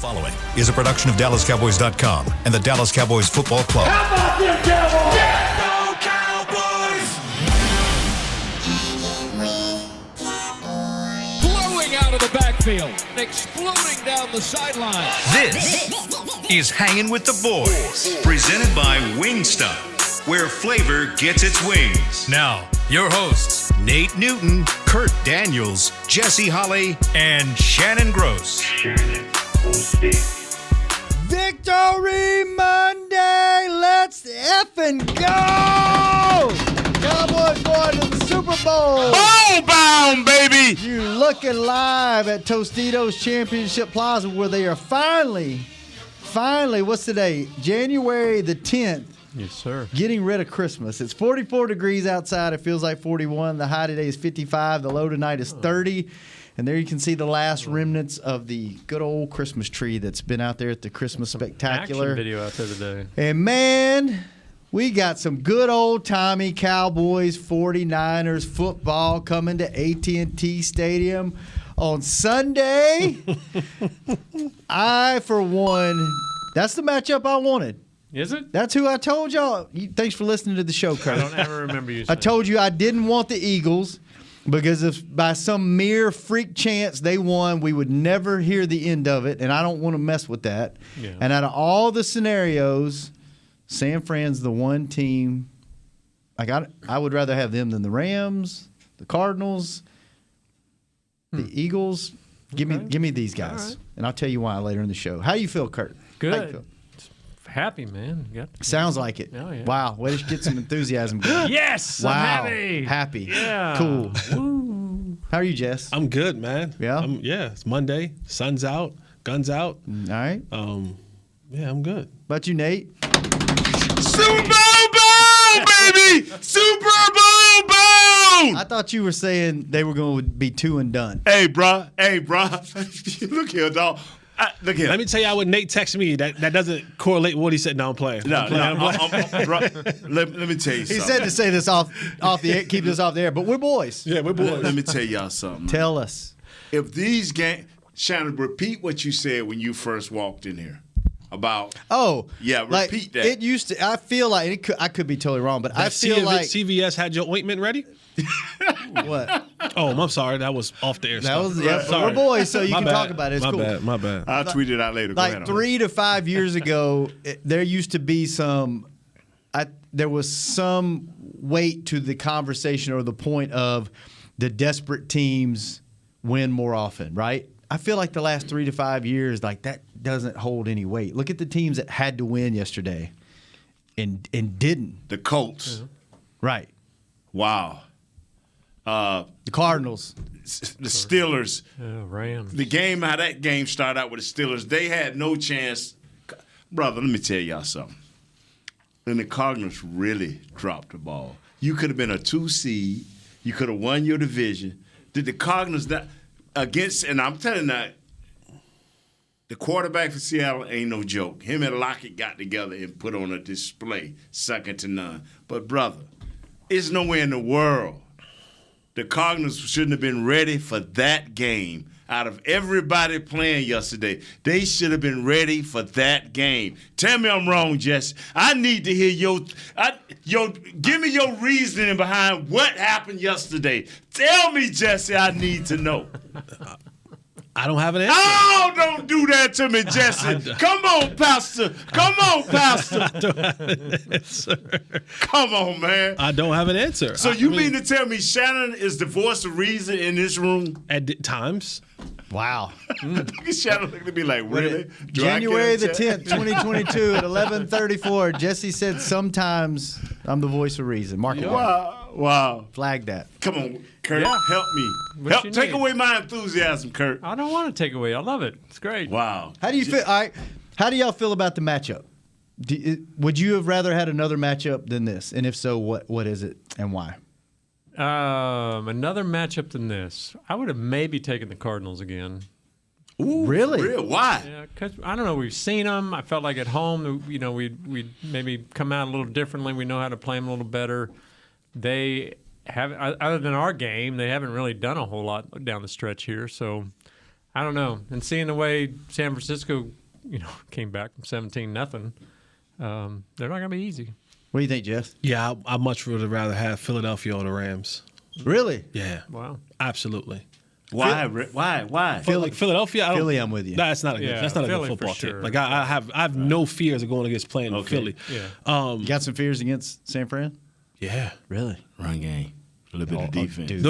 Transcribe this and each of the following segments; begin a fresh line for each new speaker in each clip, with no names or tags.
following is a production of DallasCowboys.com and the Dallas Cowboys Football Club.
How about them Cowboys?
Yeah, go Cowboys!
Blowing out of the backfield, exploding down the sideline.
This is Hangin' with the Boys, presented by Wingstop, where flavor gets its wings. Now, your hosts, Nate Newton, Kurt Daniels, Jesse Holley, and Shannon Gross.
Victory Monday! Let's effing go! Cowboys going to the Super Bowl.
Homebound, baby!
You looking live at Tostitos Championship Plaza, where they are finally, what's today? January the 10th.
Yes, sir.
Getting rid of Christmas. It's 44 degrees outside. It feels like 41. The high today is 55. The low tonight is 30. And there you can see the last remnants of the good old Christmas tree that's been out there at the Christmas Spectacular.
Action video out there today.
And, man, we got some good old-timey Cowboys 49ers football coming to AT&T Stadium on Sunday. I, for one, that's the matchup I wanted.
Is it?
That's who I told y'all. Thanks for listening to the show, Kurt.
I don't ever remember you saying
I told you I didn't want the Eagles because if by some mere freak chance they won, we would never hear the end of it, and I don't want to mess with that.
Yeah.
And out of all the scenarios, San Fran's the one team I would rather have them than the Rams, the Cardinals, the Eagles. Give me these guys,
right.
and I'll tell you why later in the show. How you feel, Kurt?
Good.
How you feel?
Happy, man.
Sounds like it.
Oh, yeah.
Wow, way to get some enthusiasm going.
Yes,
Wow.
I'm happy.
Happy.
Yeah.
Cool.
Woo.
How are you, Jess?
I'm good, man.
Yeah?
It's Monday. Sun's out. Guns out.
All right.
Yeah, I'm good.
About you, Nate?
Super Bowl, baby! Super Bowl, boom!
I thought you were saying they were going to be 2 and done.
Hey, bruh. Look here, dog. Look here.
Let me tell y'all what Nate texted me. That doesn't correlate with what he said. No, I'm playing.
Let me tell you something.
He said to say this off the air, keep this off the air, but we're boys.
Yeah, we're boys.
Let me tell y'all something.
Tell us.
If these games, Shannon, repeat what you said when you first walked in here about.
Oh,
Yeah,
like,
repeat that.
It used to. I feel like I could be totally wrong, but I feel like
CVS had your ointment ready?
what?
Oh, I'm sorry. That was off the air
That
stuff.
was
Right.
but we're boys, so you
My
can
bad.
talk about it. It's
my
cool.
bad. My bad.
I'll tweet it out later. Go
Like
ahead.
3 to 5 years ago, there used to be there was some weight to the conversation or the point of the desperate teams win more often, right? I feel like the last 3 to 5 years, like that doesn't hold any weight. Look at the teams that had to win yesterday and didn't.
The Colts.
Mm-hmm. Right.
Wow.
The Cardinals.
The Steelers.
Rams.
The game, how that game started out with the Steelers, they had no chance. Brother, let me tell y'all something. And the Cardinals really dropped the ball. You could have been a 2 seed. You could have won your division. Did the Cardinals against, and I'm telling you that, the quarterback for Seattle ain't no joke. Him and Lockett got together and put on a display, second to none. But, brother, it's nowhere in the world the Cardinals shouldn't have been ready for that game. Out of everybody playing yesterday, they should have been ready for that game. Tell me I'm wrong, Jesse. I need to hear give me your reasoning behind what happened yesterday. Tell me, Jesse, I need to know.
I don't have an answer.
Oh, don't do that to me, Jesse. Come on, Pastor. Come on, Pastor.
I don't have an answer.
Come on, man.
I don't have an answer.
So you mean to tell me Shannon is the voice of reason in this room?
At times.
Wow.
Look at Shannon looking at me like, really? Do I
January
get
the
a check?
10th, 2022 at 11:34. Jesse said sometimes I'm the voice of reason. Mark it down.
Wow.
Flag that.
Come on, Kurt.
Yeah.
Help me.
What you
Take
need.
away my enthusiasm, Kurt.
I don't want to take away. I love it. It's great.
Wow.
How do you feel? All right. How do y'all feel about the matchup? Would you have rather had another matchup than this? And if so, what is it and why?
Another matchup than this. I would have maybe taken the Cardinals again.
Ooh,
Really?
Real? Why?
Yeah, because I don't know. We've seen them. I felt like at home, we'd maybe come out a little differently. We know how to play them a little better. They have, other than our game, they haven't really done a whole lot down the stretch here. So I don't know. And seeing the way San Francisco, came back from 17-0, they're not going to be easy.
What do you think, Jeff?
Yeah, I much would rather have Philadelphia or the Rams.
Really?
Yeah.
Wow.
Absolutely.
Why? Why?
Philadelphia.
Philly, I'm with you.
That's not a good.
Yeah,
that's not a
Philly
good football
for sure.
team. Like I have no fears of going against playing in Philly.
Yeah.
You got some fears against San Fran?
Yeah.
Really?
Run game. A little bit of defense.
dude.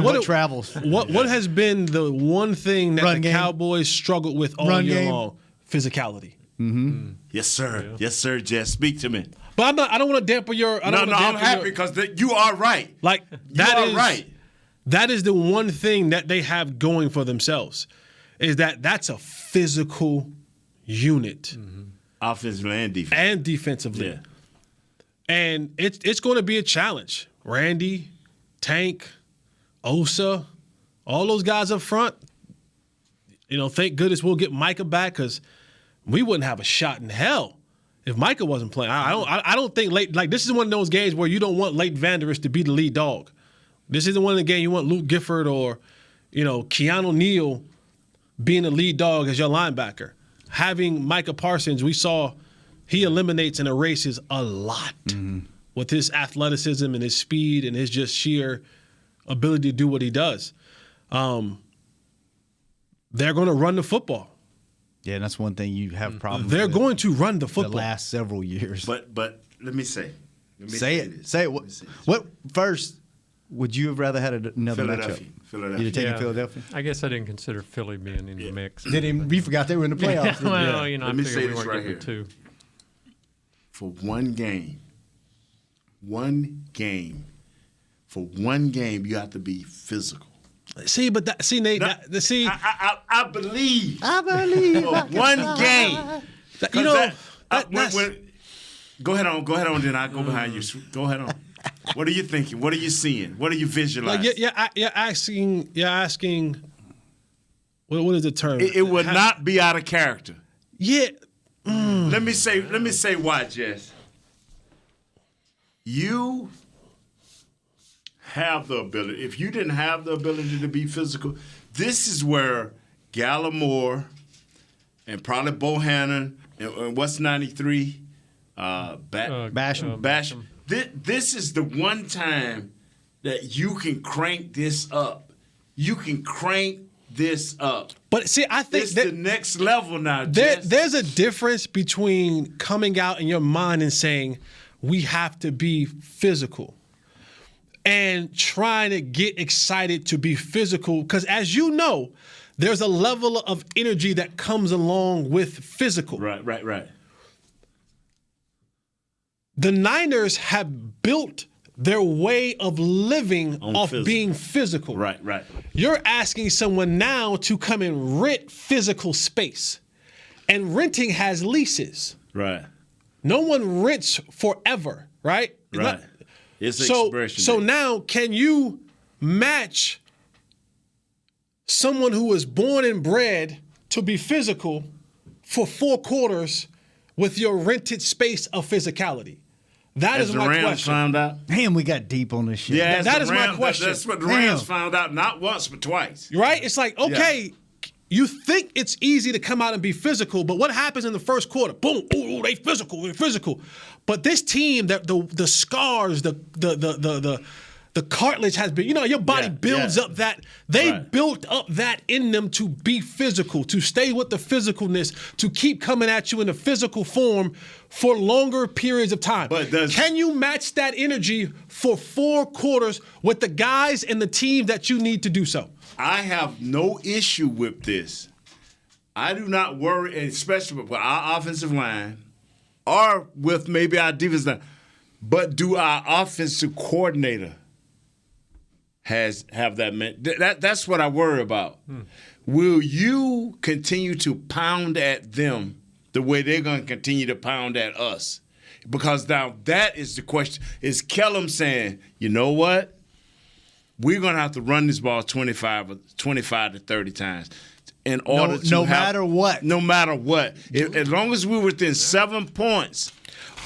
What
travels?
What has been the one thing that
Run
the
game.
Cowboys struggled with all
Run
year
game.
long? Physicality.
Yes, sir. Yes, sir, Jess. Speak to me.
But I'm not. I don't want to dampen your. I don't
No,
wanna
I'm
dampen
happy
your,
because you are right.
like
You
that
are
is
right.
That is the one thing that they have going for themselves, is that's a physical unit
Offensively and defense.
and defensively.
Yeah.
And it's going to be a challenge. Randy, Tank, Osa, all those guys up front. Thank goodness we'll get Micah back, because we wouldn't have a shot in hell if Micah wasn't playing. I don't think this is one of those games where you don't want Leighton Vander Esch to be the lead dog. This isn't one of the games you want Luke Gifford or Keanu Neal being the lead dog as your linebacker. Having Micah Parsons, we saw he eliminates and erases a lot with his athleticism and his speed and his just sheer ability to do what he does. They're going to run the football.
Yeah, and that's one thing you have problems
They're
with
going to run the
the
football.
last several years.
But let me say.
Say it. Say it. What first? Would you have rather had another matchup?
Philadelphia.
You'd have taken Philadelphia?
I guess I didn't consider Philly being in the mix.
We forgot they were in the playoffs.
Well,
Let
I
me
figured
say
we
this
weren't
right
getting
here.
the two.
For one game, you have to be physical.
See, but Nate,
I believe.
I believe.
For one game.
that's-
Go ahead on, then I'll go behind you. Go ahead on. What are you thinking? What are you seeing? What are you visualizing?
like you're asking. What is the term?
It would not be out of character.
Yeah.
Let me say why, Jess. You have the ability. If you didn't have the ability to be physical, this is where Gallimore and probably Bohannon and what's 93?
Basham.
Basham. This is the one time that you can crank this up. You can crank this up.
But see, I think
It's the next level now, Jess.
there's a difference between coming out in your mind and saying we have to be physical and trying to get excited to be physical. Because as you know, there's a level of energy that comes along with physical.
Right.
The Niners have built their way of living off
physical.
being physical.
Right.
You're asking someone now to come and rent physical space. And renting has leases.
Right.
No one rents forever, right? It's
Right.
not-
It's
so
expression.
so now can you match someone who was born and bred to be physical for 4 quarters with your rented space of physicality? That
As
is
the
my
Rams
question.
found out.
Damn, we got deep on this shit.
Yeah,
That is my question.
That's what the Rams
Damn.
found out, not once but twice.
Right? It's like, okay, you think it's easy to come out and be physical, but what happens in the first quarter? Boom, oh, they're physical. But this team, the scars, the cartilage has been, your body builds up that. They built up that in them to be physical, to stay with the physicalness, to keep coming at you in a physical form for longer periods of time.
But
can you match that energy for 4 quarters with the guys and the team that you need to do so?
I have no issue with this. I do not worry, and especially with our offensive line or with maybe our defensive line. But do our offensive coordinator have that? That's what I worry about. Will you continue to pound at them the way they're going to continue to pound at us? Because now that is the question. Is Kellum saying, you know what? We're going to have to run this ball 25 to 30 times in order to
no matter what.
No matter what. As long as we're within 7 points,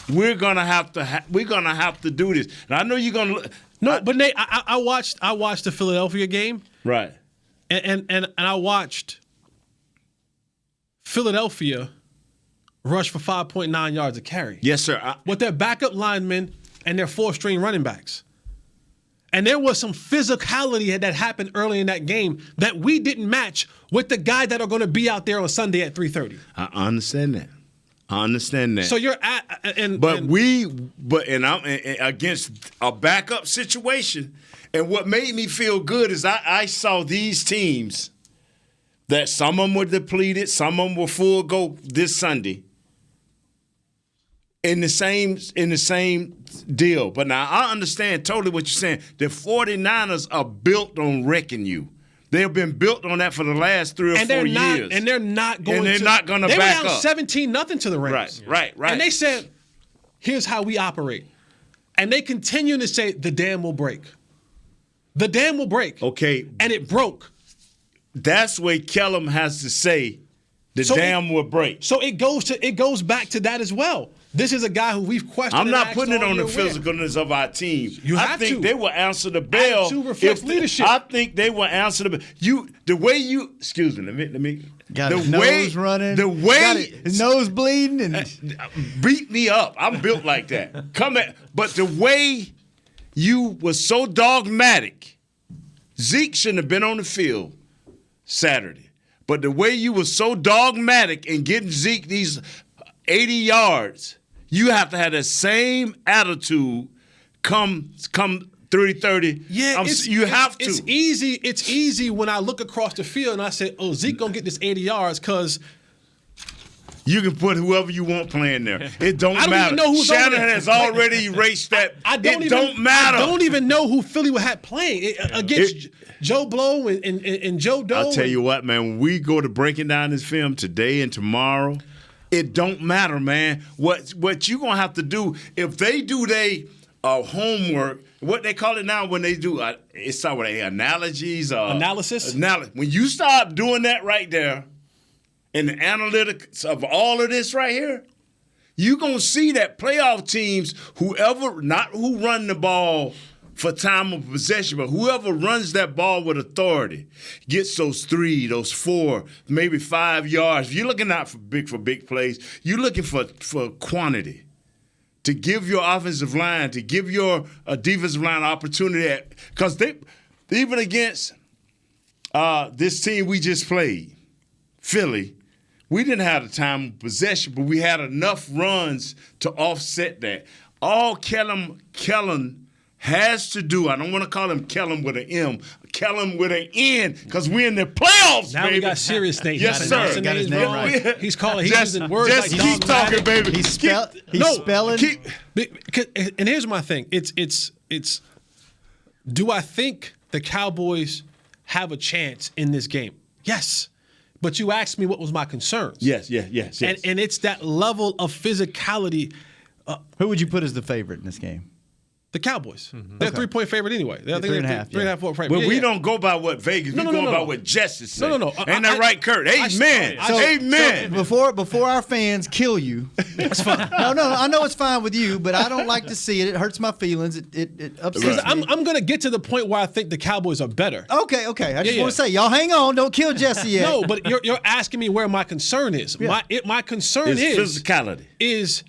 we're going to have to do this. And I know you're going to
No, but Nate, I watched the Philadelphia game.
Right.
And I watched Philadelphia rush for 5.9 yards a carry.
Yes, sir.
With their backup linemen and their 4-string running backs. And there was some physicality that happened early in that game that we didn't match with the guys that are going to be out there on Sunday at 3:30.
I understand that.
So you're at and
I'm against a backup situation. And what made me feel good is I saw these teams that some of them were depleted, some of them were full go this Sunday. In the same deal. But now I understand totally what you're saying. The 49ers are built on wrecking you. They have been built on that for the last 3 or 4 years.
And they're not going
to back up.
They were down 17-0 to the Rams.
Right.
And they said, here's how we operate. And they continue to say, the dam will break. The dam will break.
Okay.
And it broke.
That's where Kellum has to say the dam will break.
So it goes back to that as well. This is a guy who we've questioned.
I'm not putting it on the physicalness of our team. I think they will answer the bell.
Attitude reflects leadership.
I think they will answer the bell. The way you, excuse me, let me.
Got his nose running.
The way
his nose bleeding and
beat me up. I'm built like that. But the way you were so dogmatic, Zeke shouldn't have been on the field Saturday. But the way you were so dogmatic in getting Zeke these 80 yards, you have to have the same attitude come 3:30.
Yeah,
you have to.
It's easy. It's easy when I look across the field and I say, "Oh, Zeke gonna get this 80 yards," because
you can put whoever you want playing there. It don't matter.
I don't even know who's
Shannon
over there.
has already erased that.
It don't matter. I don't even know who Philly had playing against Joe Blow and Joe Doe.
I'll tell you what, man. When we go to breaking down this film today and tomorrow, it don't matter, man. What you gonna have to do if they do homework? What they call it now when they do it's what analogies,
analysis.
When you start doing that right there, in the analytics of all of this right here, you're gonna see that playoff teams, not who run the ball for time of possession, but whoever runs that ball with authority gets those 3, those 4, maybe 5 yards. If you're looking out for big plays, you're looking for quantity to give your offensive line, to give your defensive line opportunity. Because even against this team we just played, Philly, we didn't have the time of possession, but we had enough runs to offset that. All Kellen has to do, I don't want to call him Kellum with an M, Kellum with an N, because we're in the playoffs,
now
baby.
we got serious names.
Yes, sir.
Got his name right.
He's using words
just
like
keep talking, baby.
he's spelling.
And here's my thing. It's. Do I think the Cowboys have a chance in this game? Yes. But you asked me what was my concerns.
Yes.
And it's that level of physicality.
Who would you put as the favorite in this game?
The Cowboys. They're a 3-point favorite anyway. I think
3.5.
3.5, 4 favorite.
But we don't go by what Vegas. We go by what Justice said.
No.
Ain't that right, Kurt? Amen. Amen.
So before our fans kill you, it's fine. No. I know it's fine with you, but I don't like to see it. It hurts my feelings. It upsets me.
I'm going to get to the point where I think the Cowboys are better.
Okay. I just want to say, y'all hang on. Don't kill Jesse yet.
No, but you're asking me where my concern is.
Yeah.
My concern
It's
is
physicality.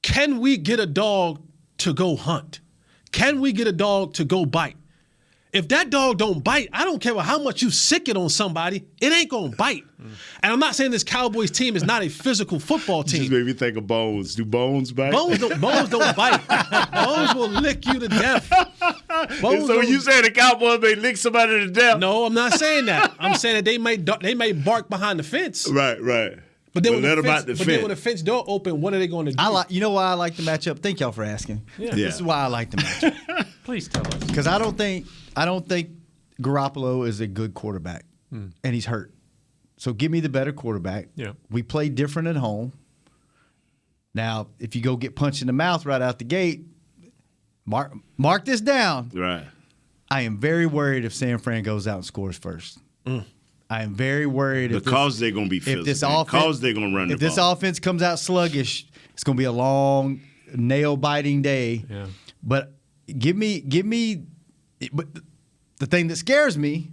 Can we get a dog to go hunt? Can we get a dog to go bite? If that dog don't bite, I don't care how much you sick it on somebody, it ain't gonna bite. And I'm not saying this Cowboys team is not a physical football team.
Just made me think of Bones. Do Bones bite?
Bones don't bite. Bones will lick you to death.
So you say the Cowboys may lick somebody to death?
No, I'm not saying that. I'm saying that they may bark behind the fence.
Right.
But then, when
let
the
them
fence,
out the
but
fence.
then when the fence door open, what are they going to do?
You know why I like the matchup? Thank y'all for asking.
Yeah.
This is why I like the matchup.
Please tell us.
Because I don't think Garoppolo is a good quarterback, and he's hurt. So give me the better quarterback.
Yeah.
We play different at home. Now, if you go get punched in the mouth right out the gate, mark this down.
Right.
I am very worried if San Fran goes out and scores first. I am very worried
because they're going to be physical. Because they're going to run the ball.
If this offense comes out sluggish, it's going to be a long, nail-biting day.
Yeah.
But give me. But the thing that scares me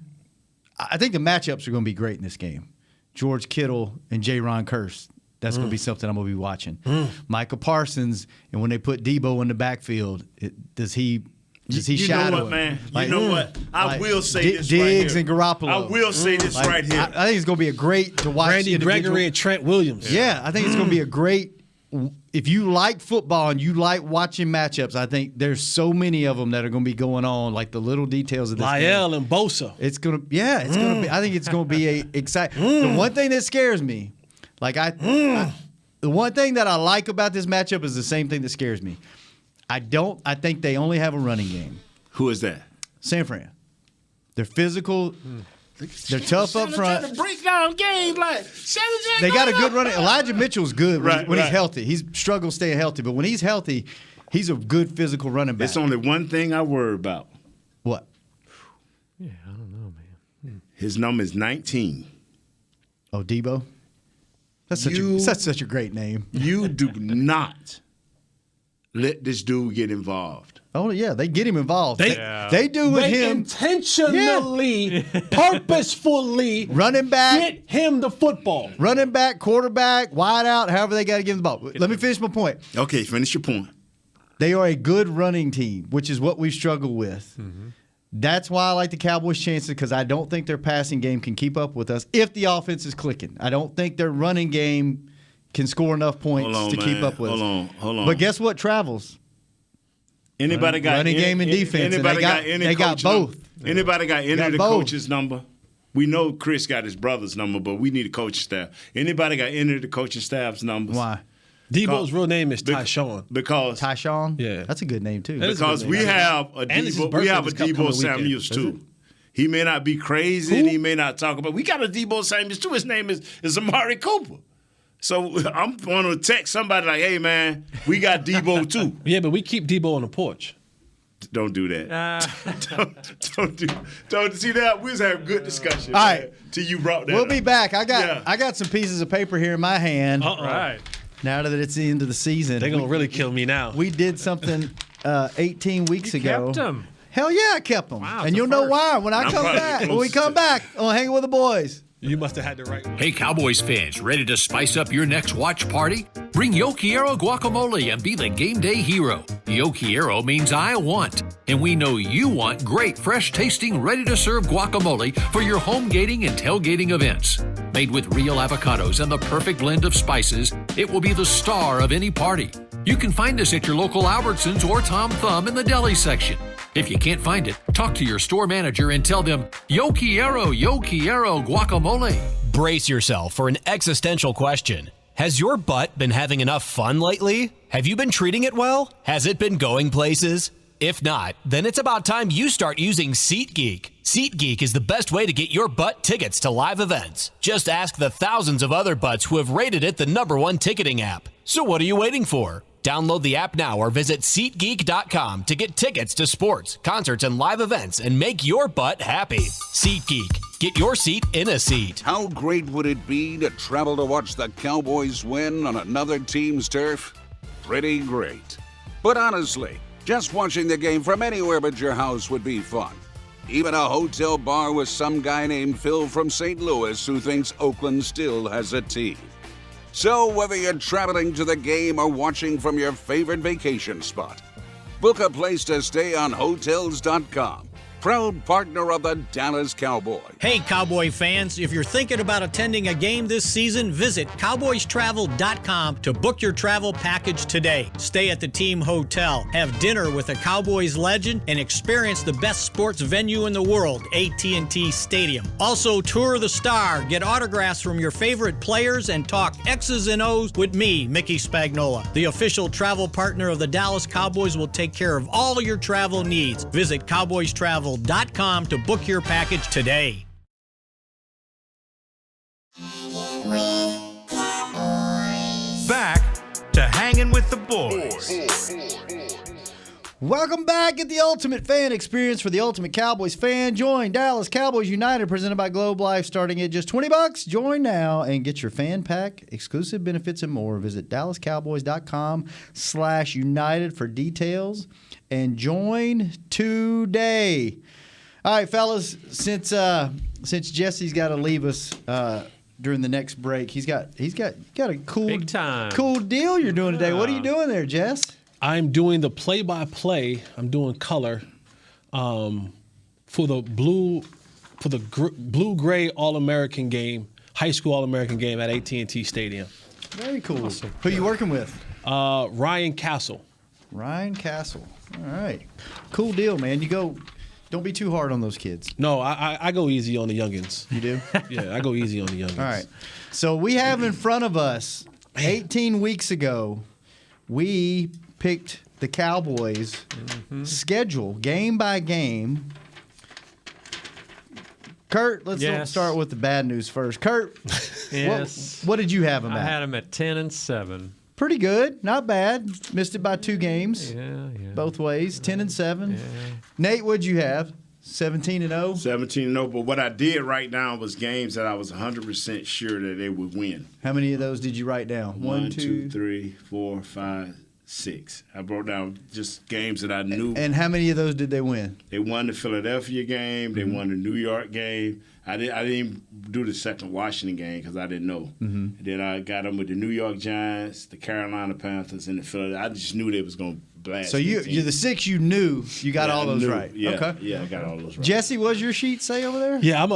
I think the matchups are going to be great in this game. George Kittle and J-Ron Kearse. That's going to be something I'm going to be watching. Michael Parsons, and when they put Debo in the backfield, does he shadow
know what, man? You know what? I will say this
Diggs
right here.
and Garoppolo.
I will say this right here.
I think it's going to be a great to watch.
Randy Gregory and Trent Williams.
Yeah, I think it's going to be a great. If you like football and you like watching matchups, I think there's so many of them that are going to be going on, like the little details of this
Lyell
game.
and Bosa.
It's going to, it's going to be. I think it's going to be a exciting. The one thing that scares me, the one thing that I like about this matchup is the same thing that scares me. I think they only have a running game.
Who is that?
San Fran. They're physical. They're tough up front.
To break down game like
They got a good running. Elijah Mitchell's good when he's
right.
healthy. He's struggled staying healthy, but when he's healthy, he's a good physical running back.
It's only one thing I worry about.
What?
Yeah, I don't know, man.
His number is 19.
Oh, Debo? That's such a great name.
You do not let this dude get involved.
Oh, yeah, they get him involved. They do with
They
him.
intentionally, purposefully
Running back.
get him the football.
Running back, quarterback, wide out, however they got to give him the ball. Let me finish my point.
Okay, finish your point.
They are a good running team, which is what we've struggled with. Mm-hmm. That's why I like the Cowboys' chances, because I don't think their passing game can keep up with us if the offense is clicking. I don't think their running game can score enough points to keep up with us.
Hold on.
But guess what travels?
Anybody got
running game and defense?
Anybody got any
they got
coach
both.
Number? Anybody got any of the
both.
coach's number? We know Chris got his brother's number, but we need a coaching staff. Anybody got any of the coaching staff's numbers?
Why?
Debo's real name is Tyshawn.
Because
Tyshawn?
Yeah.
That's a good name, too.
Because we have a Debo Samuels, too. He may not be crazy and he may not talk about. We got a Debo Samuels, too. His name is Amari Cooper. So I'm going to text somebody like, hey, man, we got Debo, too.
Yeah, but we keep Debo on the porch.
Don't do that. Don't see that. We was having good discussion.
All right.
Man, till you brought that
We'll
up.
be back. I got some pieces of paper here in my hand.
Right.
Now that it's the end of the season.
They're going to really kill me now.
We did something 18 weeks ago.
Kept him.
Hell yeah, I kept them.
Wow,
and you'll know why when
I'm
come
probably
back.
the
When we
closest
come
to-
back on Hanging with the Boys.
You must have had the right one.
Hey, Cowboys fans, ready to spice up your next watch party? Bring Yo Quiero guacamole and be the game day hero. Yo Quiero means I want, and we know you want great, fresh-tasting, ready-to-serve guacamole for your home gating and tailgating events. Made with real avocados and the perfect blend of spices, it will be the star of any party. You can find us at your local Albertsons or Tom Thumb in the deli section. If you can't find it, talk to your store manager and tell them, Yo Quiero guacamole.
Brace yourself for an existential question. Has your butt been having enough fun lately? Have you been treating it well? Has it been going places? If not, then it's about time you start using SeatGeek. SeatGeek is the best way to get your butt tickets to live events. Just ask the thousands of other butts who have rated it the #1 ticketing app. So what are you waiting for? Download the app now or visit SeatGeek.com to get tickets to sports, concerts, and live events and make your butt happy. SeatGeek. Get your seat in a seat.
How great would it be to travel to watch the Cowboys win on another team's turf? Pretty great. But honestly, just watching the game from anywhere but your house would be fun. Even a hotel bar with some guy named Phil from St. Louis who thinks Oakland still has a team. So whether you're traveling to the game or watching from your favorite vacation spot, book a place to stay on Hotels.com. Proud partner of the Dallas Cowboys.
Hey, Cowboy fans, if you're thinking about attending a game this season, visit CowboysTravel.com to book your travel package today. Stay at the team hotel, have dinner with a Cowboys legend, and experience the best sports venue in the world, AT&T Stadium. Also, tour the Star, get autographs from your favorite players, and talk X's and O's with me, Mickey Spagnola. The official travel partner of the Dallas Cowboys will take care of all your travel needs. Visit CowboysTravel.com to book your package today.
Back to Hanging with the Boys.
Welcome back. Get the ultimate fan experience for the ultimate Cowboys fan. Join Dallas Cowboys United, presented by Globe Life, starting at just $20. Join now and get your fan pack, exclusive benefits, and more. Visit DallasCowboys.com/United for details and join today. All right, fellas, since since Jesse's got to leave us during the next break, he's got a cool
Big time.
cool deal you're doing today. What are you doing there, Jess?
I'm doing the play-by-play. I'm doing color for the blue-gray All-American game, high school All-American game at AT&T Stadium.
Very cool. Awesome. Who you working with?
Ryan Castle.
Ryan Castle. All right. Cool deal, man. Don't be too hard on those kids.
No, I go easy on the youngins.
You do?
Yeah, I go easy on the youngins.
All right. So we have in front of us, 18 weeks ago, we picked the Cowboys schedule game by game. Kurt, let's start with the bad news first. Kurt,
yes.
What did you have them
I
at?
had them at 10-7.
Pretty good, not bad. Missed it by 2 games.
Yeah.
Both ways, 10-7. Yeah. Nate, what'd you have? 17-0.
17-0. But what I did write down was games that I was 100% sure that they would win.
How many of those did you write down?
1, 2, 3, 4, 5, 6. I wrote down just games that I knew.
And how many of those did they win?
They won the Philadelphia game. They won the New York game. I didn't even do the second Washington game because I didn't know. And then I got them with the New York Giants, the Carolina Panthers, and the Philadelphia. I just knew they was going to blast.
So you're the 6 you knew. You got all those right.
Yeah,
okay.
Yeah, I got all those right.
Jesse, what does your sheet say over there?
Yeah,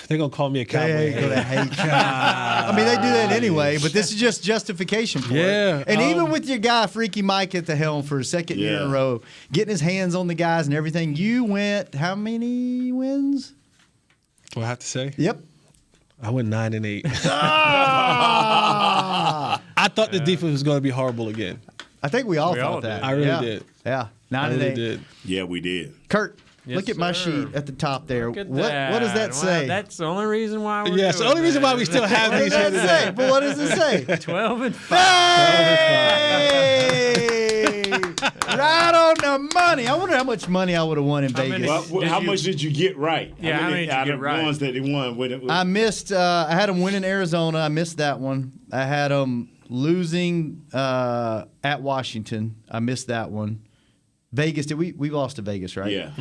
they're going to call me a Cowboy.
I mean, they do that anyway, but this is just justification for it. And even with your guy, Freaky Mike, at the helm for a second year in a row, getting his hands on the guys and everything, you went how many wins?
What I have to say?
Yep.
I went 9-8. I thought the defense was going to be horrible again.
I think we all thought that.
I really did.
Yeah, 9-8.
I really did.
Yeah, we did.
Kurt, look at my sheet at the top there. What does that say?
That's the only reason why we're
Yes, the only reason why we still have these here today.
But what does it say?
12-5.
Hey! Right on the money. I wonder how much money I would have won in Vegas.
How much did you get right?
Yeah, how many did you get right?
Ones that they won.
I missed. I had them win in Arizona. I missed that one. I had them losing at Washington. I missed that one. Vegas. We lost to Vegas, right?
Yeah.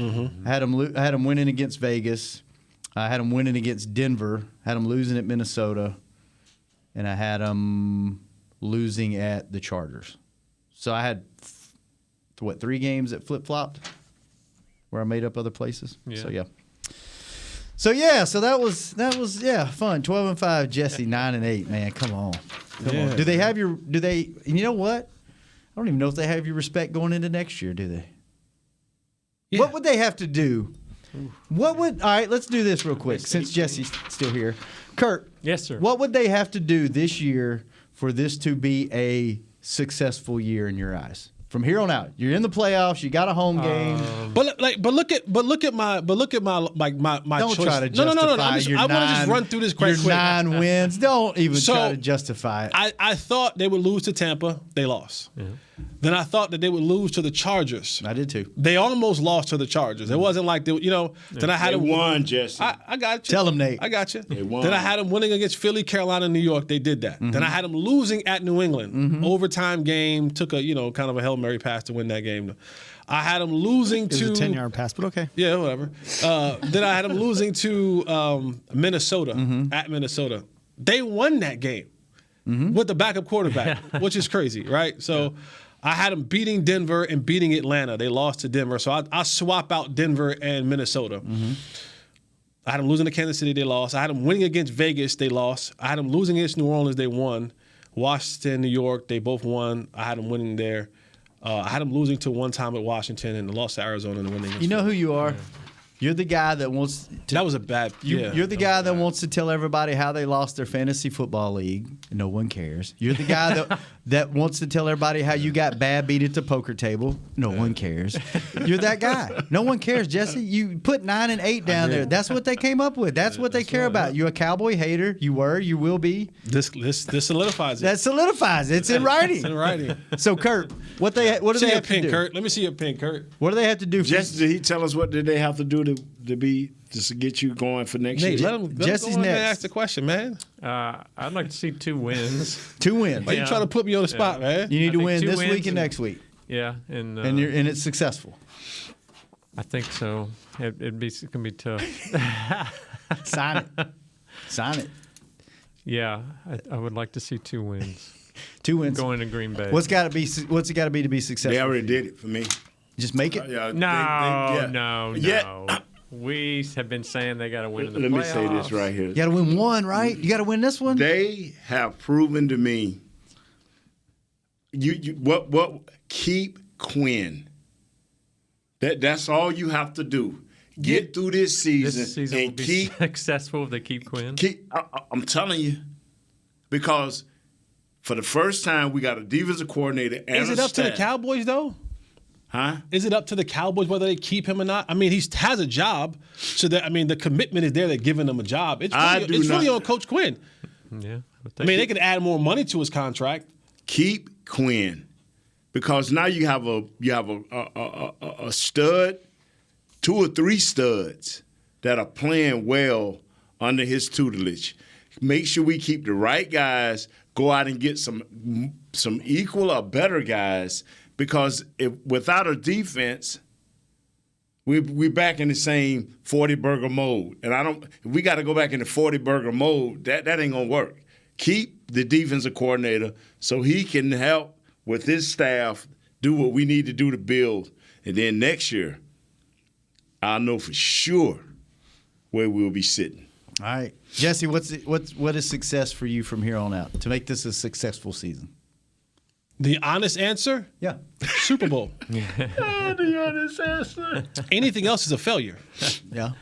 I had them winning against Vegas. I had them winning against Denver. Had them losing at Minnesota, and I had them losing at the Chargers. So I had 3 games that flip-flopped where I made up other places.
Yeah.
So that was fun. 12-5, Jesse, 9-8, man. Come on. Do they have you know what? I don't even know if they have your respect going into next year, do they? Yeah. What would they have to do? All right, let's do this real quick since Jesse's still here. Kurt.
Yes, sir.
What would they have to do this year for this to be a successful year in your eyes? From here on out, you're in the playoffs. You got a home game.
But look at my
Don't
choice.
try to justify.
No. I want to just run through this quick.
9 wins. Don't even try to justify it.
I thought they would lose to Tampa. They lost. Yeah. Then I thought that they would lose to the Chargers.
I did too.
They almost lost to the Chargers. It wasn't like they, Then I had
them won, Jesse.
I got you.
Tell them, Nate.
I got you.
They won.
Then I had them winning against Philly, Carolina, New York. They did that. Then I had them losing at New England. Overtime game. Took a kind of a Hail Mary pass to win that game. I had them losing to.
It was a 10-yard pass, but okay.
Yeah, whatever. Then I had them losing to Minnesota at Minnesota. They won that game with the backup quarterback, which is crazy, right? So. I had them beating Denver and beating Atlanta. They lost to Denver. So I swap out Denver and Minnesota. I had them losing to Kansas City. They lost. I had them winning against Vegas. They lost. I had them losing against New Orleans. They won. Washington, New York, they both won. I had them winning there. I had them losing to one time at Washington and lost to Arizona and winning.
You know who you are? You're the guy that wants to.
That was a bad.
You're the guy that wants to tell everybody how they lost their fantasy football league. No one cares. You're the guy that wants to tell everybody how you got bad beat at the poker table. No one cares. You're that guy. No one cares, Jesse. You put 9 and 8 down there. That's what they came up with. That's what they care about. You're a Cowboy hater. You were. You will be.
This solidifies it.
That solidies it. It's in writing.
It's in writing.
So, Kurt, what do they have to do?
Kurt. Let me see your pin, Kurt.
What do they have to do?
Jesse, did he tell us what did they have to do to be just to get you going for next
Nate,
year?
let him
Jesse's
go
next.
Ask the question, man.
I'd like to see 2 wins.
2 wins.
Why you trying to put me on the spot, man?
You need to win
2
this
wins
week and next week.
Yeah, and
it's successful.
I think so. It can be tough.
Sign it. Sign it.
Yeah, I would like to see 2 wins.
2 wins.
Going to Green Bay.
What's it got to be to be successful?
They already did it for me.
Just make it?
No.
Yeah.
We have been saying they got to win in the
Let
playoffs.
me say this right here.
You got to win one, right? You got to win this one?
They have proven to me what keep Quinn. That's all you have to do. Get through this season,
This season will
and
be
keep
successful if they keep Quinn.
I'm telling you, because for the first time we got a defensive coordinator and
Is it
a
up to the
staff.
Cowboys though?
Huh?
Is it up to the Cowboys whether they keep him or not? I mean, he has a job, so that the commitment is there. They're giving him a job. It's really on Coach Quinn.
Yeah.
I mean, they could add more money to his contract.
Keep Quinn, because now you have a stud, 2 or 3 studs that are playing well under his tutelage. Make sure we keep the right guys. Go out and get some equal or better guys, because without a defense, we're back in the same 40-burger mode. And if we got to go back in the 40-burger mode, that ain't gonna work. Keep the defensive coordinator so he can help with his staff do what we need to do to build. And then next year, I'll know for sure where we'll be sitting.
All right. Jesse, what is success for you from here on out to make this a successful season?
The honest answer?
Yeah.
Super Bowl.
The honest answer.
Anything else is a failure.
Yeah.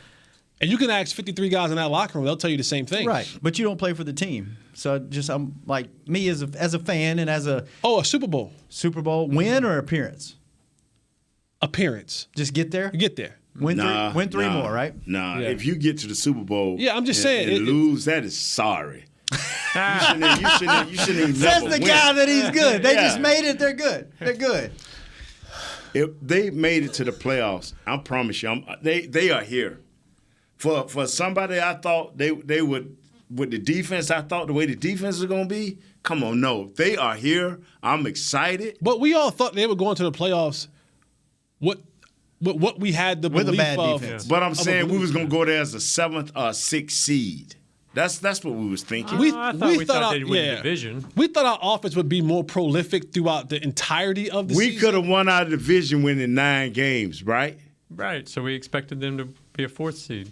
And you can ask 53 guys in that locker room; they'll tell you the same thing.
Right, but you don't play for the team. So I'm like me as a fan and as a
Super Bowl
win or appearance.
Appearance.
Just get there.
Get there.
Win three more, right?
Nah,
Yeah.
if you get to the Super Bowl,
I'm just saying
and lose, that is sorry. You shouldn't even
Says
never
the
win.
guy that he's good. They
Yeah.
just made it. They're good. They're good.
If they made it to the playoffs, I promise you, they are here. For somebody I thought they would, with the defense, I thought the way the defense is going to be, come on, no. They are here. I'm excited.
But we all thought they were going to the playoffs. What we had the
With a
belief
bad
of.
defense.
But I'm saying we
belief.
was going to go there as a 7th or 6th seed. That's what we was thinking.
I thought they'd win the division.
We thought our offense would be more prolific throughout the entirety of the
We
season.
could have won our division winning 9 games, right?
Right. So we expected them to be a 4th seed.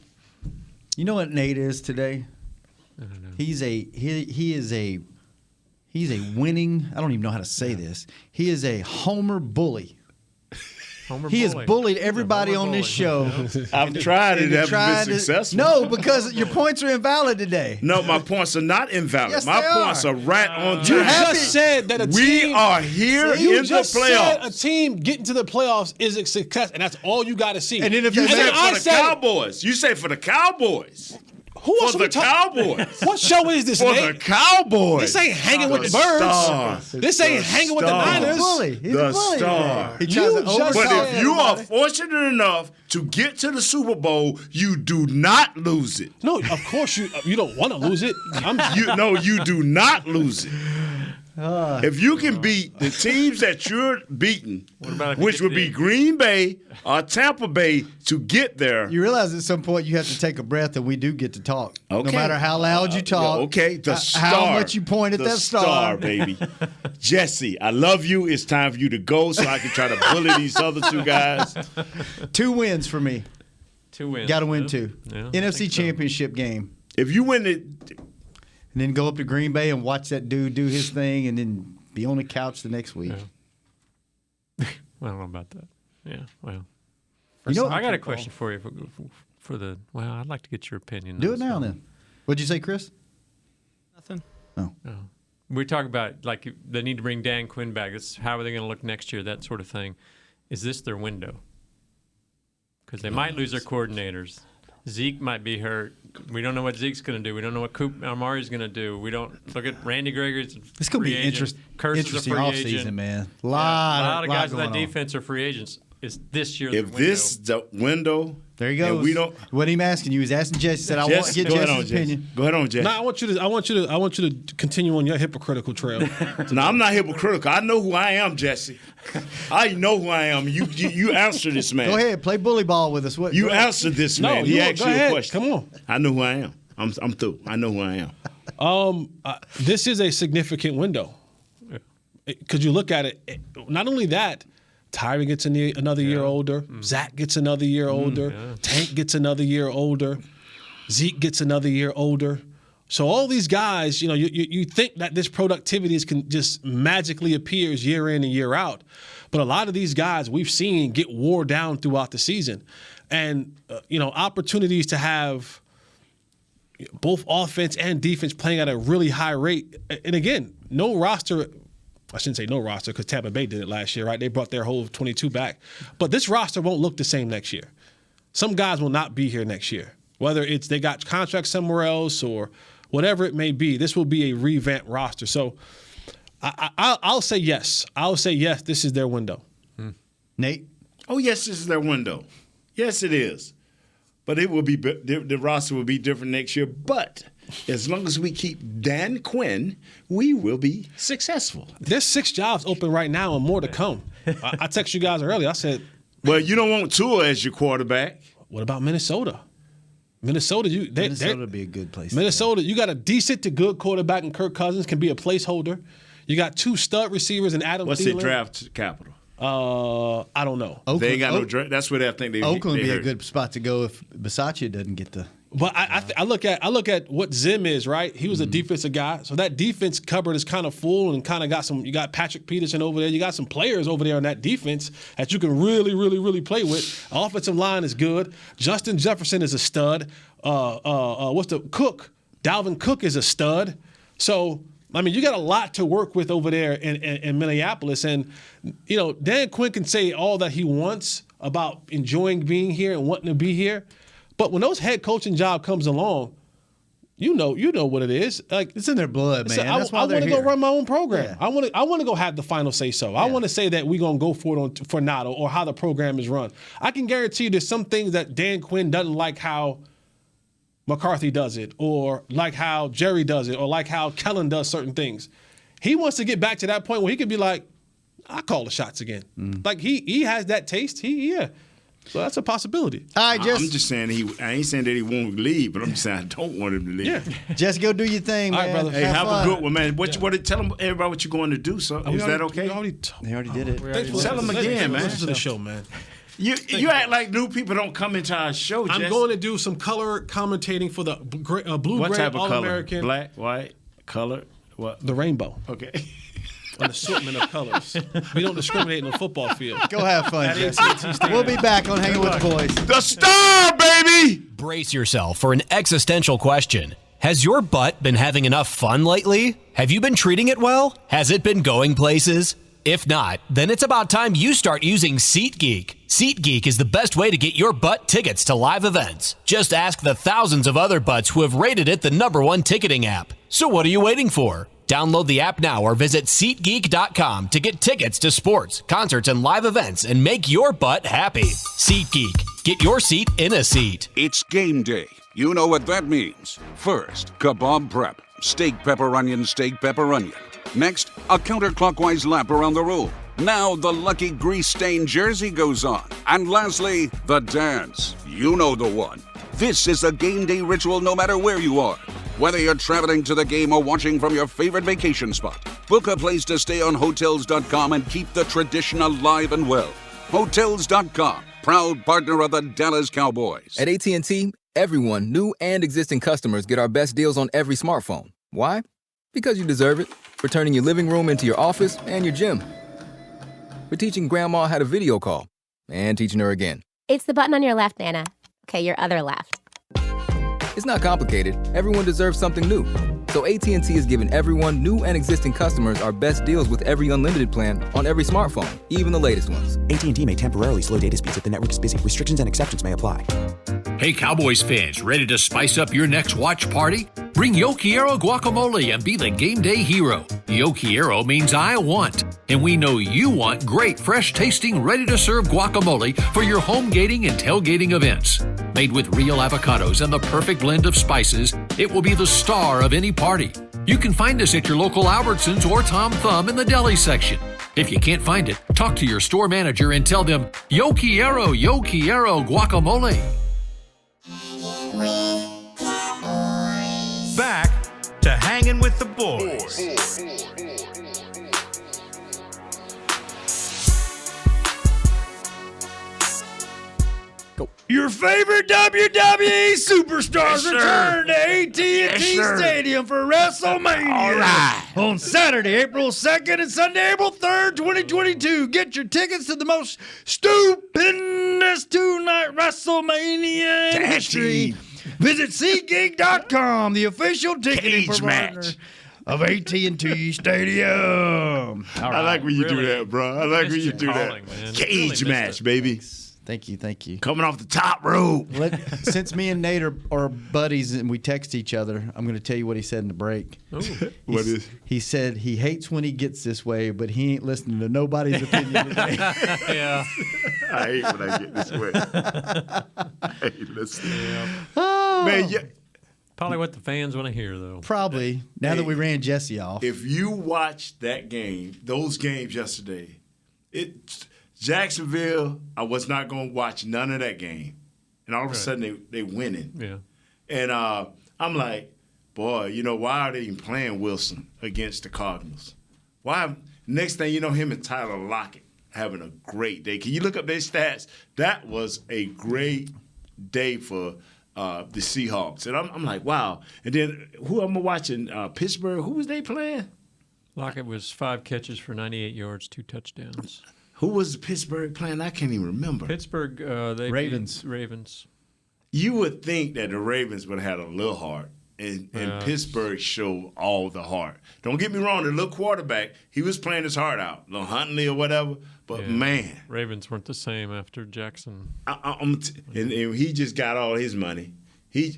You know what Nate is today?
I don't know.
He's a winning. I don't even know how to say this. He is a homer bully. He has bullied everybody on this show.
I've tried it. Haven't been successful.
No, because your points are invalid today.
No, my points are not invalid.
Yes,
my
they
points
are.
are right on
You
time.
just said that a
We
team.
are here in
You
the
just said a
playoffs.
team getting to the playoffs is a success, and that's all you got to see.
And then if
You
they
said
I
for the
said-
Cowboys. You say for the Cowboys.
Who else
For
are we
the
talking?
Cowboys.
What show is this,
For
Nate?
the Cowboys.
This ain't hanging with the
Star.
birds. This ain't hanging with the
Star.
He's a
Niners.
bully. He's
The
a bully.
star.
He tries
You
to
just
But
overtalk
if you are
everybody.
fortunate enough to get to the Super Bowl, you do not lose it.
No, of course you don't want to lose it.
You do not lose it. If you can beat the teams that you're beating,
about if you
which
get
would
the-
be Green Bay or Tampa Bay, to get there.
You realize at some point you have to take a breath, and we do get to talk.
Okay.
No matter how loud you talk.
Okay, the star.
How much you point at
the
that star.
baby. Jesse, I love you. It's time for you to go so I can try to bully these other 2 guys.
2 wins for me.
2 wins.
Got to win
Yeah.
2.
Yeah, I
NFC
think so.
Championship game.
If you win it,
And then go up to Green Bay and watch that dude do his thing and then be on the couch the next week.
Yeah. I don't know about that. Yeah, well.
You know,
I got a question for you for the. Well, I'd like to get your opinion.
do
on
it now
this.
then. What'd you say, Chris?
Nothing.
Oh.
We talk about like they need to bring Dan Quinn back. That's how are they going to look next year? That sort of thing. Is this their window? Because they might lose their coordinators. Zeke might be hurt. We don't know what Zeke's going to do. We don't know what Amari's going to do. We don't look at Randy Gregory's.
It's going to be
interesting
interesting offseason, man. A
A
lot
lot of guys in
going
that
on.
defense are free agents. Is this year?
if this the window,
There you go.
and we don't.
What him asking you, he's asking Jesse. Said, I want to
Jesse,
get
go ahead on,
Jesse's
Jesse.
opinion.
Go ahead on, Jesse.
No, I want you to continue on your hypocritical trail.
No, I'm not hypocritical. I know who I am, Jesse. I know who I am. You answer this, man.
Go ahead, play bully ball with us.
You answer this, man. He asked you a question.
Come on.
I know who I am. I'm through. I know who I am.
This is a significant window. Because you look at it, not only that, Tyron gets another year older. Zach gets another year older. Tank gets another year older. Zeke gets another year older. So all these guys, you think that this productivity can just magically appears year in and year out. But a lot of these guys we've seen get wore down throughout the season. And, opportunities to have both offense and defense playing at a really high rate. And again, no roster – I shouldn't say no roster because Tampa Bay did it last year, right? They brought their whole 22 back. But this roster won't look the same next year. Some guys will not be here next year. Whether it's they got contracts somewhere else or whatever it may be, this will be a revamped roster. So I'll say yes. I'll say yes, this is their window.
Nate?
Oh, yes, this is their window. Yes, it is. But it will be the roster will be different next year. But as long as we keep Dan Quinn, we will be successful.
There's 6 jobs open right now and more to come. I texted you guys earlier. I said,
well, you don't want Tua as your quarterback.
What about Minnesota? Minnesota
would be a good place.
Minnesota, you got a decent to good quarterback in Kirk Cousins, can be a placeholder. You got 2 stud receivers in Adam Thielen.
What's their draft capital?
I don't know.
Oakland,
they ain't got no draft. That's where I think
Oakland would be a good spot to go if Bisaccia doesn't get the.
But I look at what Zim is, right? He was a defensive guy, so that defense cupboard is kind of full and kind of got some. You got Patrick Peterson over there. You got some players over there on that defense that you can really, really, really play with. Offensive line is good. Justin Jefferson is a stud. Dalvin Cook is a stud. So. I mean, you got a lot to work with over there in Minneapolis. And, Dan Quinn can say all that he wants about enjoying being here and wanting to be here. But when those head coaching job comes along, you know what it is. Like
it's in their blood, man.
I want to go run my own program.
Yeah.
I want to go have the final say so. I want to say that we're going to go for it for Nato or how the program is run. I can guarantee you there's some things that Dan Quinn doesn't like how McCarthy does it, or like how Jerry does it, or like how Kellen does certain things. He wants to get back to that point where he could be like, I call the shots again. Like he has that taste. So that's a possibility.
All right,
I'm just saying I ain't saying that he won't leave, but I'm just saying I don't want him to leave.
Yeah.
Just go do your thing, man.
All right, brother.
Hey, have a good one, man. Tell them everybody what you're going to do. So is that okay?
They already did it.
Tell them again, man.
Listen to the show, man.
You act like new people don't come into our show, Jess.
I'm going to do some color commentating for the blue-gray All-American.
Black, white, color, what?
The rainbow.
Okay.
An assortment of colors. We don't discriminate on the football field.
Go have fun, Jess. We'll be back on Hanging with the Boys.
The Star, baby!
Brace yourself for an existential question. Has your butt been having enough fun lately? Have you been treating it well? Has it been going places? If not, then it's about time you start using SeatGeek. SeatGeek is the best way to get your butt tickets to live events. Just ask the thousands of other butts who have rated it the #1 ticketing app. So what are you waiting for? Download the app now or visit SeatGeek.com to get tickets to sports, concerts, and live events and make your butt happy. SeatGeek. Get your seat in a seat.
It's game day. You know what that means. First, kebab prep. Steak, pepper, onion, steak, pepper, onion. Next, a counterclockwise lap around the room. Now the lucky grease-stained jersey goes on. And lastly, the dance. You know the one. This is a game day ritual no matter where you are. Whether you're traveling to the game or watching from your favorite vacation spot, book a place to stay on Hotels.com and keep the tradition alive and well. Hotels.com, proud partner of the Dallas Cowboys.
At AT&T, everyone, new and existing customers, get our best deals on every smartphone. Why? Because you deserve it. For turning your living room into your office and your gym. For teaching Grandma how to video call. And teaching her again.
It's the button on your left, Nana. Okay, your other left.
It's not complicated. Everyone deserves something new. So AT&T is giving everyone, new and existing customers, our best deals with every unlimited plan on every smartphone, even the latest ones.
AT&T may temporarily slow data speeds if the network is busy. Restrictions and exceptions may apply.
Hey, Cowboys fans, ready to spice up your next watch party? Bring Yo Quiero guacamole and be the game day hero. Yo Quiero means I want, and we know you want great, fresh-tasting, ready-to-serve guacamole for your home gating and tailgating events. Made with real avocados and the perfect blend of spices, it will be the star of any party. You can find us at your local Albertsons or Tom Thumb in the deli section. If you can't find it, talk to your store manager and tell them, Yo quiero guacamole.
Back to Hanging with the Boys.
Your favorite WWE superstars return to AT&T
sir.
Stadium for WrestleMania.
All right.
On Saturday, April 2nd and Sunday, April 3rd, 2022. Get your tickets to the most stupendous two-night WrestleMania in history. Visit SeatGeek.com, the official ticketing
Cage
provider
match
of AT&T Stadium.
I like when you do that, bro. I like when you do that. Cage match, baby.
Thank you.
Coming off the top rope.
Since me and Nate are buddies and we text each other, I'm going to tell you what he said in the break.
What is?
He said he hates when he gets this way, but he ain't listening to nobody's opinion today.
Yeah.
I hate when I get this way. Hey, listen.
Yeah.
Oh.
Man, yeah.
Probably what the fans want to hear, though.
Probably. Now that we ran Jesse off.
If you watched that game, those games yesterday, Jacksonville, I was not going to watch none of that game. And all of a sudden, they winning.
Yeah.
And I'm like, boy, why are they even playing Wilson against the Cardinals? Why? Next thing you know, him and Tyler Lockett having a great day. Can you look up their stats? That was a great day for the Seahawks. And I'm like, wow. And then who am I watching? Pittsburgh. Who was they playing?
Lockett was 5 catches for 98 yards, 2 touchdowns.
Who was Pittsburgh playing? I can't even remember.
Pittsburgh, they
Ravens.
beat Ravens.
You would think that the Ravens would have had a little heart, and Pittsburgh showed all the heart. Don't get me wrong, the little quarterback, he was playing his heart out, little Huntley or whatever, but man.
Ravens weren't the same after Jackson.
And he just got all his money.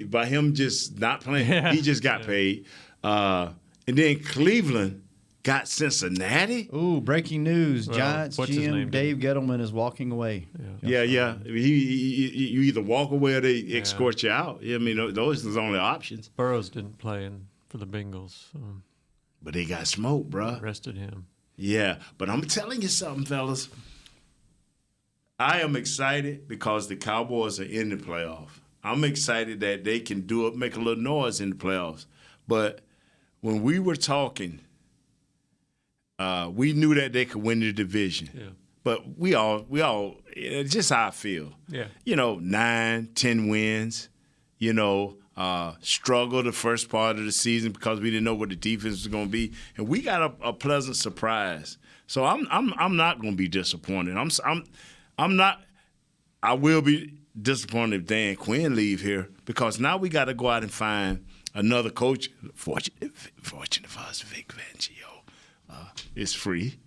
By him just not playing, he just got paid. And then Cleveland got Cincinnati.
Ooh, breaking news.
Well,
Giants
what's his
GM
name?
Dave Gettleman is walking away.
Yeah. You either walk away or they escort you out. I mean, those are the only options.
Burrows didn't play for the Bengals. So
but they got smoked, bro.
Arrested him.
Yeah, but I'm telling you something, fellas. I am excited because the Cowboys are in the playoff. I'm excited that they can make a little noise in the playoffs. But when we were talking, we knew that they could win the division.
Yeah.
But we all, it's just how I feel.
Yeah.
9, 10 wins, struggle the first part of the season because we didn't know what the defense was going to be. And we got a pleasant surprise. So I'm not going to be disappointed. I'm not. I will be disappointed if Dan Quinn leave here because now we got to go out and find another coach. Fortunate for us, Vic Fangio. It's free.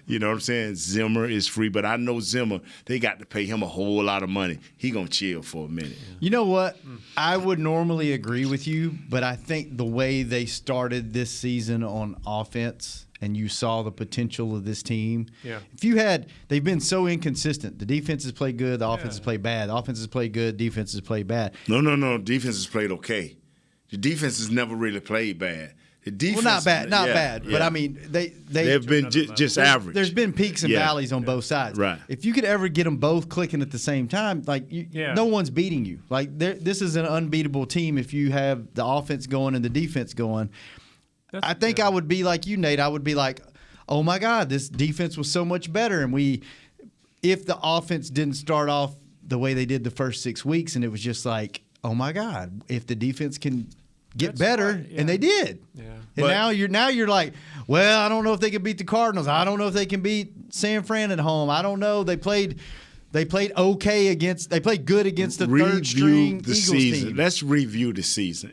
You know what I'm saying? Zimmer is free, but I know Zimmer, they got to pay him a whole lot of money. He going to chill for a minute.
You know what? I would normally agree with you, but I think the way they started this season on offense and you saw the potential of this team.
Yeah.
They've been so inconsistent. The defenses play good, the offenses play bad. The offenses play good, defenses play bad.
No. Defenses played okay. The defenses never really played bad. The defense,
not bad. But I mean,
they've been just average.
There's been peaks and valleys on both sides.
Right.
If you could ever get them both clicking at the same time, no one's beating you. This is an unbeatable team if you have the offense going and the defense going. I think I would be like you, Nate. I would be like, oh my God, this defense was so much better, and if the offense didn't start off the way they did the first 6 weeks, and it was just like, oh my God, if the defense can get better, and they did. Yeah. And now you're like, well, I don't know if they can beat the Cardinals. I don't know if they can beat San Fran at home. I don't know. They played okay against. They played good against the third string Eagles team.
Let's review the season.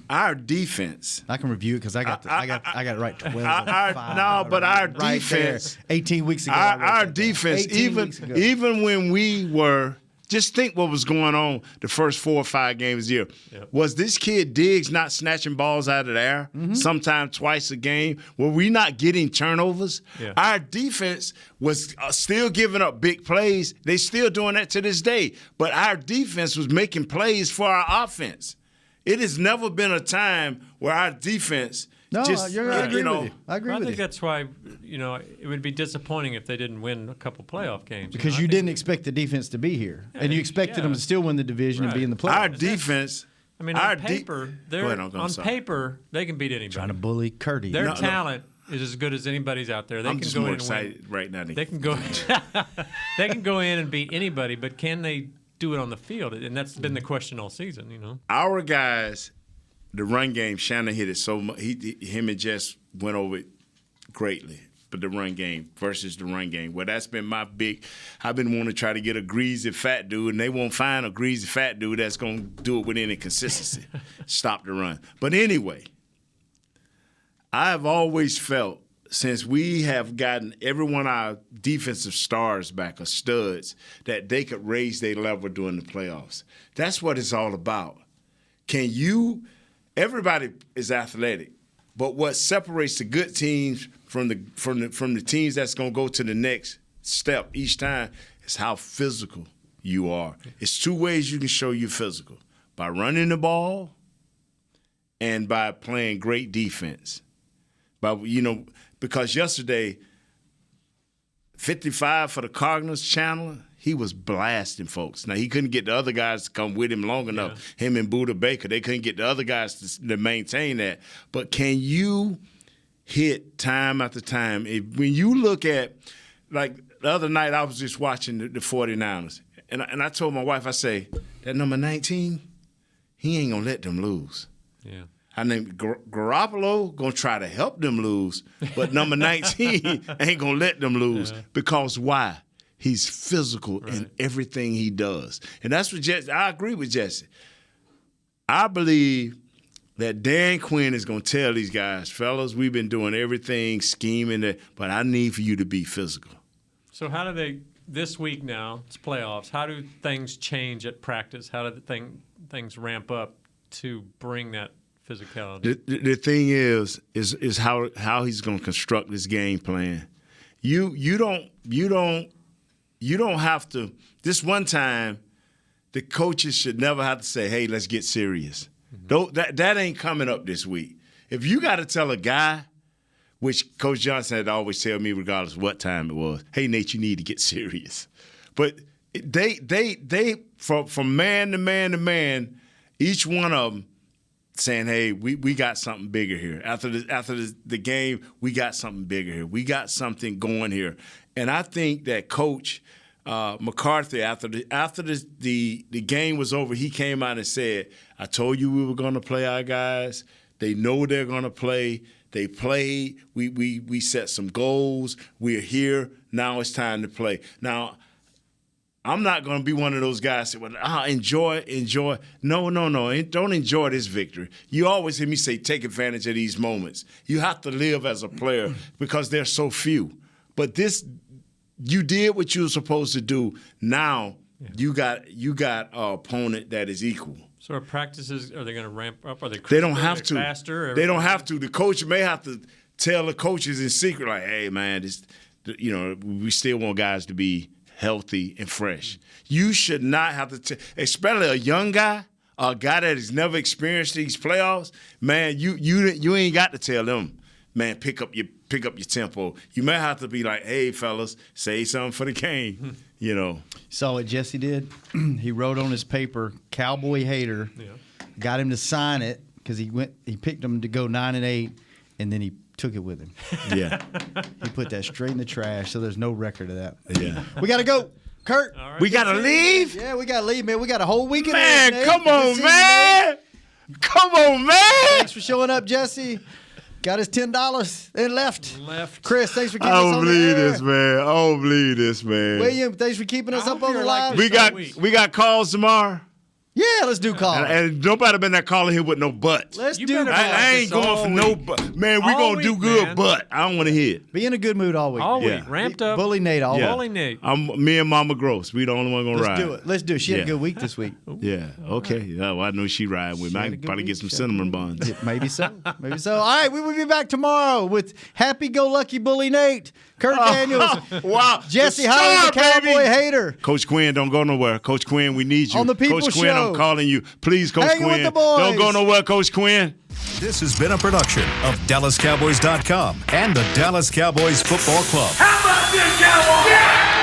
Our defense.
I can review it because I got it right 12.
Our defense.
There, 18 weeks ago.
Our defense, even when we were. Just think what was going on the first 4 or 5 games a year. Yep. Was this kid Diggs not snatching balls out of the air sometime twice a game? Were we not getting turnovers? Yeah. Our defense was still giving up big plays. They still doing that to this day. But our defense was making plays for our offense. It has never been a time where our defense
No, I agree
you know,
with you. I agree
I
with
think
you.
that's why, it would be disappointing if they didn't win a couple playoff games.
Because you didn't expect the defense to be here. And you expected them to still win the division and be in the playoffs.
Our defense.
I mean, on paper, paper, they can beat anybody.
Trying to bully Curdy.
Their talent is as good as anybody's out there. They
I'm
can
just
go
more
in and win.
excited right now.
They can go. They can go in and beat anybody, but can they do it on the field? And that's been the question all season.
Our guys, the run game, Shannon hit it so much. Him and Jess went over it greatly. But the run game versus the run game. Well, that's been my big. I've been wanting to try to get a greasy fat dude, and they won't find a greasy fat dude that's going to do it with any consistency. Stop the run. But anyway, I've always felt since we have gotten every one of our defensive stars back, or studs, that they could raise their level during the playoffs. That's what it's all about. Everybody is athletic, but what separates the good teams from the teams that's going to go to the next step each time is how physical you are. It's two ways you can show you're physical: by running the ball and by playing great defense. Because yesterday, 55 for the Cardinals, Chandler, he was blasting folks. Now, he couldn't get the other guys to come with him long enough. Him and Buda Baker, they couldn't get the other guys to maintain that. But can you hit time after time? When you look at, like the other night, I was just watching the 49ers, and I told my wife, I say, that number 19, he ain't going to let them lose.
Yeah.
I named Garoppolo going to try to help them lose, but number 19 ain't going to let them lose. Because why? He's physical in everything he does. And that's what Jesse, I agree with Jesse. I believe that Dan Quinn is going to tell these guys, fellas, we've been doing everything, scheming, but I need for you to be physical.
So how do they, this week now, it's playoffs, how do things change at practice? How do things ramp up to bring that physicality?
The thing is how he's going to construct this game plan. You don't have to. This one time, the coaches should never have to say, "Hey, let's get serious." That ain't coming up this week. If you got to tell a guy, which Coach Johnson had always tell me, regardless of what time it was, "Hey, Nate, you need to get serious." But they from man to man to man, each one of them saying, "Hey, we got something bigger here. After the game, we got something bigger here. We got something going here." And I think that Coach McCarthy, after the game was over, he came out and said, "I told you we were going to play our guys. They know they're going to play. They played. We set some goals. We're here. Now it's time to play." Now, I'm not going to be one of those guys that say, "Well, enjoy." No. Don't enjoy this victory. You always hear me say, take advantage of these moments. You have to live as a player because there's so few. But you did what you were supposed to do. Now you got an opponent that is equal.
So are practices, are they going to ramp up? Are
They don't have to.
Faster?
They don't have to. The coach may have to tell the coaches in secret, like, "Hey, man, we still want guys to be healthy and fresh." You should not have to, especially a young guy, a guy that has never experienced these playoffs. Man, you ain't got to tell them, "Man, pick up your tempo." You may have to be like, "Hey, fellas, say something for the game."
Saw what Jesse did? He wrote on his paper, "Cowboy hater." Yeah. Got him to sign it because he picked him to go 9-8, and then he took it with him.
Yeah.
He put that straight in the trash, so there's no record of that.
Yeah.
We got to go. Kurt.
Right.
We got to leave?
Yeah, we got to leave, man. We got a whole weekend.
Man, come on, man. Come on, man.
Thanks for showing up, Jesse. Got his $10 and left. Chris, thanks for keeping us on the air.
I don't believe this, man.
William, thanks for keeping us up on the live.
We got calls tomorrow.
Yeah, let's do calls.
And nobody been that calling here with no butt.
Let's do calls.
I ain't going for no butt. Man, we going to do good, man. But I don't want to hear it.
Be in a good mood all week.
All week. Ramped up.
Bully Nate all week.
Bully Nate.
Me and Mama Gross. We the only one going to ride.
Let's do it. She had a good week this week.
Yeah. Okay. Yeah, well, I know she riding with me. I can probably get some cinnamon buns.
Maybe so. All right, we will be back tomorrow with happy-go-lucky Bully Nate, Kurt Daniels,
wow,
Jesse Howard, the Cowboy hater.
Coach Quinn, don't go nowhere. Coach Quinn, we need you.
On the People's
Coach Quinn
Show.
I'm calling you. Please, Coach
Hanging with
Quinn.
the boys.
Don't go nowhere, Coach Quinn.
This has been a production of DallasCowboys.com and the Dallas Cowboys Football Club.
How about this, Cowboys? Yeah!